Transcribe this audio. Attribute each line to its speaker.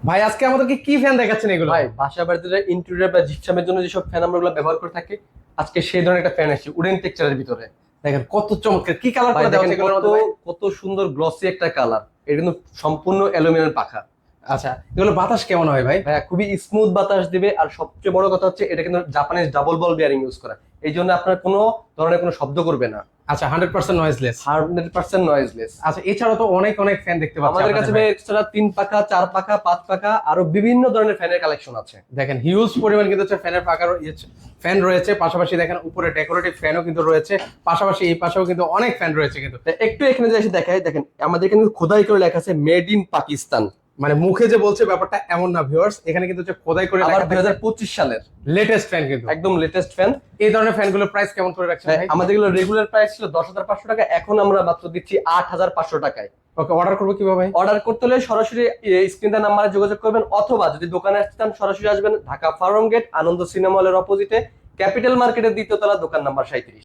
Speaker 1: ভাই আজকে আমাদেরকে কি ফ্যান দেখাচ্ছেন এগুলো?
Speaker 2: ভাই বাসা বাড়িতে ইন্টেরিয়র বা জিপসামের জন্য যেসব ফ্যান আমরা ওগুলো ব্যবহার করে থাকি, আজকে সেই ধরনের একটা ফ্যান আসছে উডেন টেক্সচারের ভিতরে।
Speaker 1: দেখেন কত চমৎকার, কি কালার
Speaker 2: ভাই
Speaker 1: করে দেওয়া
Speaker 2: দেখেন
Speaker 1: হচ্ছে এগুলোর
Speaker 2: কত
Speaker 1: মধ্যে ভাই?
Speaker 2: কত সুন্দর গ্লসি একটা কালার। এটা কিন্তু সম্পূর্ণ অ্যালুমিনিয়াম পাখা।
Speaker 1: আচ্ছা, এগুলো বাতাস কেমন হয় ভাই?
Speaker 2: ভাইয়া খুবই স্মুথ বাতাস দিবে, আর সবচেয়ে বড় কথা হচ্ছে এটা কিন্তু জাপানিজ ডাবল বল বিয়ারিং ইউজ করা। এই জন্য আপনার কোনো ধরনের কোনো শব্দ করবে না।
Speaker 1: আচ্ছা, 100% নয়েজলেস।
Speaker 2: 100% নয়েজলেস।
Speaker 1: আচ্ছা, এছাড়াও তো অনেক অনেক ফ্যান দেখতে পাচ্ছি
Speaker 2: আমাদের কাছে
Speaker 1: আপনাদের ভাই।
Speaker 2: এক্সট্রা 3 পাখা, 4 পাখা, 5 পাখা আরো বিভিন্ন ধরনের ফ্যানের কালেকশন আছে।
Speaker 1: দেখেন হিউজ পরিমাণ কিন্তু হচ্ছে ফ্যানের পাকার ফ্যান রয়েছে, পাশাপাশি দেখেন উপরে ডেকোরেটিভ ফ্যানও কিন্তু রয়েছে, পাশাপাশি এই পাশেও কিন্তু অনেক ফ্যান রয়েছে কিন্তু।
Speaker 2: তা একটু এখানে যে এসে দেখাই, দেখেন আমাদের এখানে কিন্তু খোদাই করে লেখা আছে মেড ইন পাকিস্তান।
Speaker 1: মানে মুখে যে বলছে ব্যাপারটা এমন না ভিউয়ার্স, এখানে কিন্তু হচ্ছে খোদাই করে
Speaker 2: আবার
Speaker 1: লেখা থাকে
Speaker 2: 2025 সালের
Speaker 1: লেটেস্ট ফ্যান কিন্তু।
Speaker 2: একদম লেটেস্ট ফ্যান।
Speaker 1: এই ধরনের ফ্যানগুলোর প্রাইস কেমন করে রাখছেন ভাই?
Speaker 2: আমাদের এগুলো রেগুলার প্রাইস ছিল 10,500 টাকা, এখন আমরা মাত্র দিচ্ছি 8,500 টাকায়।
Speaker 1: ওকে, অর্ডার করবো কিভাবে ভাই?
Speaker 2: অর্ডার করতে হলে সরাসরি স্ক্রিনের নাম্বারে যোগাযোগ করবেন, অথবা যদি দোকানে আসতে চান সরাসরি আসবেন ঢাকা ফার্ম গেট, আনন্দ সিনেমা হলের অপোজিটে, ক্যাপিটাল মার্কেটের দ্বিতীয় তলা, দোকান নাম্বার 37।